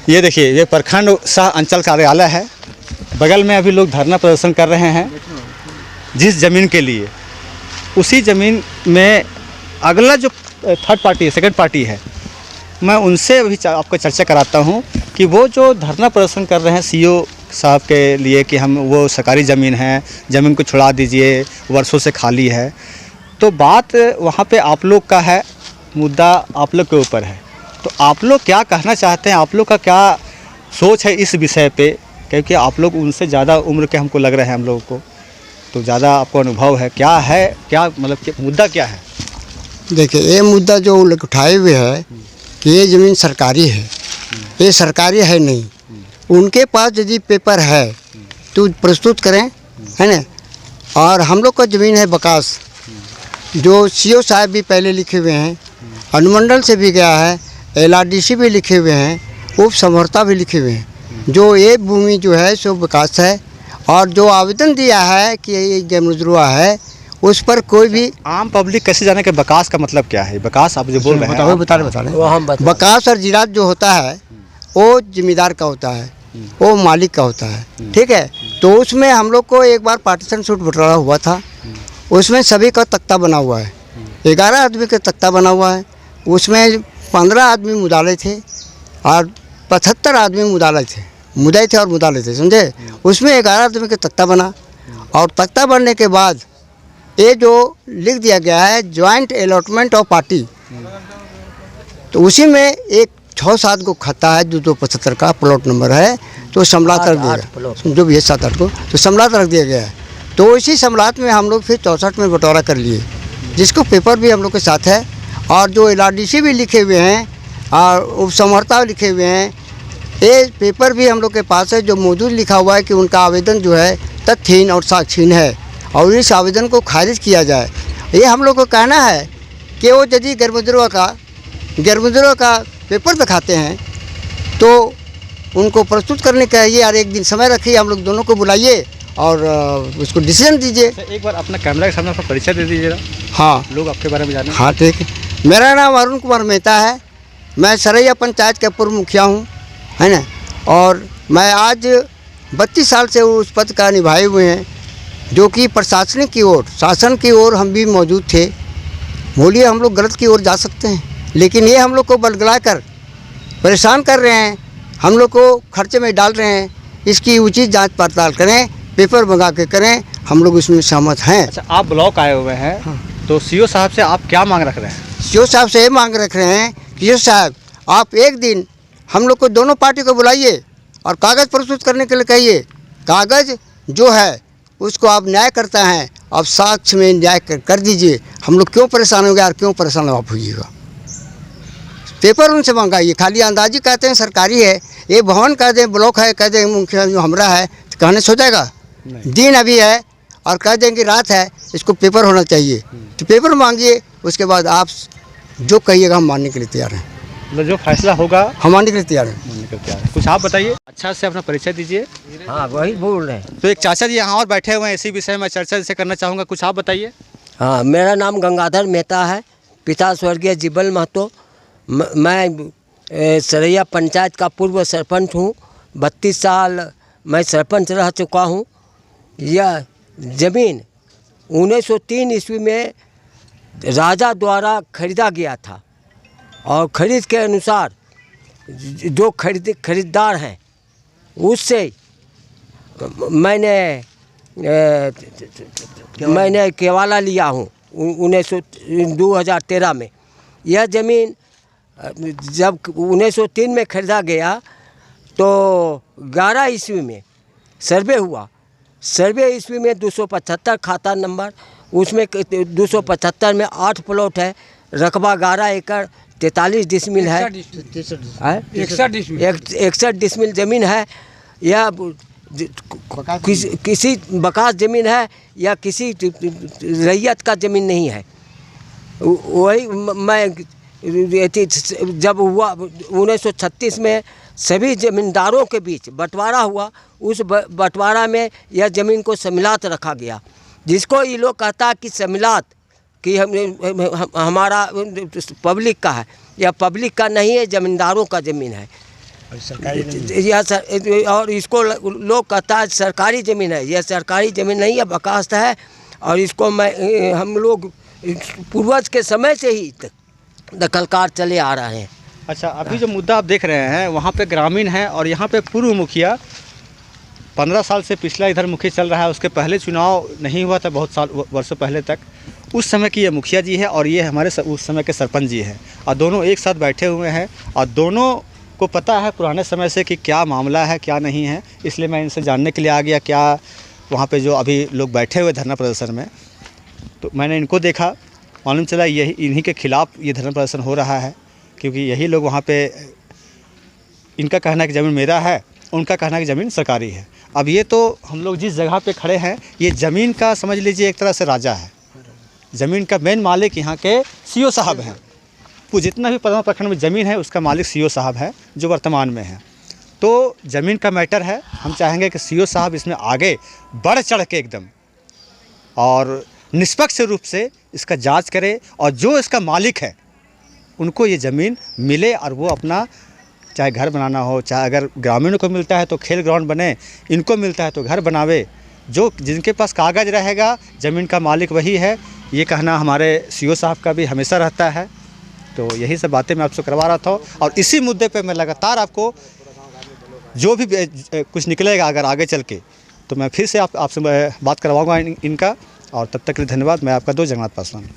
ये देखिए, ये प्रखंड सह अंचल कार्यालय है। बगल में अभी लोग धरना प्रदर्शन कर रहे हैं जिस ज़मीन के लिए। उसी ज़मीन में अगला जो थर्ड पार्टी है, सेकंड पार्टी है, मैं उनसे अभी आपको चर्चा कराता हूँ कि वो जो धरना प्रदर्शन कर रहे हैं सीईओ साहब के लिए कि हम वो सरकारी ज़मीन है, ज़मीन को छुड़ा दीजिए, वर्षों से खाली है। तो बात वहाँ पे आप लोग का है, मुद्दा आप लोग के ऊपर है। तो आप लोग क्या कहना चाहते हैं, आप लोग का क्या सोच है इस विषय पे? क्योंकि आप लोग उनसे ज़्यादा उम्र के हमको लग रहे हैं हम लोगों को, तो ज़्यादा आपको अनुभव है। क्या है, क्या मतलब कि मुद्दा क्या है? देखिए, ये मुद्दा जो लोग उठाए हुए है कि ये ज़मीन सरकारी है, ये सरकारी है नहीं। उनके पास यदि पेपर है तो प्रस्तुत करें, है ना। और हम लोग का ज़मीन है बकास, जो सीईओ साहब भी पहले लिखे हुए हैं, अनुमंडल से भी गया है, LRDC भी लिखे हुए हैं, उप समर्था भी लिखे हुए हैं। जो ये भूमि जो है सो विकास है। और जो आवेदन दिया है कि ये गैरमजरूआ है, उस पर कोई भी आम पब्लिक कैसे जाने कि बकास का मतलब क्या है? बकास आप जो बोल रहे हैं, बता रहे बकास और जिरात जो होता है वो जिम्मेदार का होता है, वो मालिक का होता है, ठीक है। तो उसमें हम लोग को एक बार पार्टीशन सूट बंटवारा हुआ था, उसमें सभी का तख्ता बना हुआ है, 11 आदमी का तख्ता बना हुआ है। उसमें 15 आदमी मुदाले थे और 75 आदमी मुदाले थे और मुदाले थे, समझे। उसमें 11 आदमी का तख्ता बना, और तख्ता बनने के बाद ये जो लिख दिया गया है जॉइंट अलॉटमेंट ऑफ पार्टी, तो उसी में एक 6-7 को खाता है, 275 का प्लॉट नंबर है, तो समलात रख दिया गया, जो भी है 7-8 को, तो समलात रख दिया गया है। तो इसी समलात में हम लोग फिर 64 में बंटवारा कर लिए, जिसको पेपर भी हम लोग के साथ है। और जो LRDC भी लिखे हुए हैं और उपसमर्था लिखे हुए हैं, ये पेपर भी हम लोग के पास है, जो मौजूद लिखा हुआ है कि उनका आवेदन जो है तथ्यहीन और साक्षीहीन है और इस आवेदन को खारिज किया जाए। ये हम लोग को कहना है कि वो यदि गैरमजरूआ का पेपर दिखाते हैं तो उनको प्रस्तुत करने का ये यार एक दिन समय रखिए, हम लोग दोनों को बुलाइए और उसको डिसीजन दीजिए। एक बार अपना कैमरा के सामने अपना परिचय दे दीजिएगा। हाँ, लोग आपके बारे में जाने। हाँ, ठीक है। मेरा नाम अरुण कुमार मेहता है, मैं सरैया पंचायत का पूर्व मुखिया हूँ, है ना। और मैं आज 32 साल से उस पद का निभाए हुए हैं, जो कि प्रशासनिक की ओर, शासन की ओर हम भी मौजूद थे। बोलिए, हम लोग गलत की ओर जा सकते हैं, लेकिन ये हम लोग को बलगला कर परेशान कर रहे हैं, हम लोग को खर्चे में डाल रहे हैं। इसकी उचित जांच पड़ताल करें, पेपर मंगा के करें, हम लोग इसमें सहमत हैं। अच्छा, आप ब्लॉक आए हुए हैं, हाँ। तो सीईओ साहब से आप क्या मांग रख रहे हैं? सीईओ साहब से ये मांग रख रहे हैं कि सीईओ साहब, आप एक दिन हम लोग को दोनों पार्टी को बुलाइए और कागज़ प्रस्तुत करने के लिए कहिए। कागज़ जो है उसको आप न्याय करता हैं, आप साक्ष्य में न्याय कर दीजिए। हम लोग क्यों परेशान हो गए और क्यों परेशान आप होइएगा? पेपर उनसे मंगाइए। खाली अंदाजी कहते हैं सरकारी है, ये भवन कह दें ब्लॉक है, कह दें मुख्य जो हमरा है, तो कहने सो जाएगा? दिन अभी है और कह देंगे रात है, इसको पेपर होना चाहिए। तो पेपर मांगिए, उसके बाद आप जो कहिएगा हम मानने के लिए तैयार हैं। मतलब जो फैसला होगा हम मानने के लिए तैयार हैं। कुछ आप बताइए, अच्छा से अपना परिचय दीजिए। हाँ, वही बोल रहे हैं। तो एक चाचा जी यहाँ और बैठे हुए हैं, इसी विषय में चर्चा से करना चाहूँगा, कुछ आप बताइए। हाँ, मेरा नाम गंगाधर मेहता है, पिता स्वर्गीय जिबल महतो। मैं सरैया पंचायत का पूर्व सरपंच हूँ। 32 साल मैं सरपंच रह चुका हूँ। यह ज़मीन 1903 ईस्वी में राजा द्वारा खरीदा गया था, और खरीद के अनुसार जो खरीदार हैं उससे मैंने केवाला लिया हूँ 2013 में। यह ज़मीन जब 1903 में खरीदा गया तो 11 ईस्वी में सर्वे हुआ। सर्वे ईस्वी में 275 खाता नंबर, उसमें 275 में 8 प्लॉट है, रकबा 11 एकड़ 43 डिसमिल है, 61 डिसमिल ज़मीन है। यह किसी बकास ज़मीन है या किसी रैयत का ज़मीन नहीं है। वही मैं जब हुआ 1936 में सभी ज़मींदारों के बीच बंटवारा हुआ, उस बंटवारा में यह ज़मीन को समिलात रखा गया, जिसको ये लोग कहता है कि समिलात कि हमारा पब्लिक का है। यह पब्लिक का नहीं है, ज़मींदारों का ज़मीन है। और इसको लोग कहता है सरकारी ज़मीन है, यह सरकारी ज़मीन नहीं है, बकास्त है। और इसको हम लोग पूर्वज के समय से ही दखलकार चले आ रहे हैं। अच्छा, अभी जो मुद्दा आप देख रहे हैं वहाँ पे ग्रामीण है और यहाँ पे पूर्व मुखिया 15 साल से पिछला इधर मुखिया चल रहा है। उसके पहले चुनाव नहीं हुआ था बहुत वर्षों पहले तक। उस समय की ये मुखिया जी है और ये हमारे उस समय के सरपंच जी हैं, और दोनों एक साथ बैठे हुए हैं और दोनों को पता है पुराने समय से कि क्या मामला है क्या नहीं है। इसलिए मैं इनसे जानने के लिए आ गया क्या वहाँ पे जो अभी लोग बैठे हुए धरना प्रदर्शन में, तो मैंने इनको देखा, मालूम चला यही इन्हीं के खिलाफ़ ये धरना प्रदर्शन हो रहा है, क्योंकि यही लोग वहाँ पे, इनका कहना है कि ज़मीन मेरा है, उनका कहना है कि ज़मीन सरकारी है। अब ये तो हम लोग जिस जगह पे खड़े हैं ये ज़मीन का समझ लीजिए एक तरह से राजा है। ज़मीन का मेन मालिक यहाँ के सीओ साहब हैं। जितना भी पदमा प्रखंड में ज़मीन है उसका मालिक सीओ साहब है जो वर्तमान में है। तो ज़मीन का मैटर है, हम चाहेंगे कि सीओ साहब इसमें आगे बढ़ चढ़ के एकदम और निष्पक्ष रूप से इसका जांच करे और जो इसका मालिक है उनको ये ज़मीन मिले और वो अपना चाहे घर बनाना हो, चाहे अगर ग्रामीणों को मिलता है तो खेल ग्राउंड बने, इनको मिलता है तो घर बनावे। जो जिनके पास कागज़ रहेगा ज़मीन का मालिक वही है, ये कहना हमारे सीओ साहब का भी हमेशा रहता है। तो यही सब बातें मैं आपसे करवा रहा था और इसी मुद्दे पे मैं लगातार आपको जो भी कुछ निकलेगा अगर आगे चल के तो मैं फिर से आपसे बात करवाऊँगा इनका। और तब तक के लिए धन्यवाद। मैं आपका दोस्त जगन्नाथ पासवान।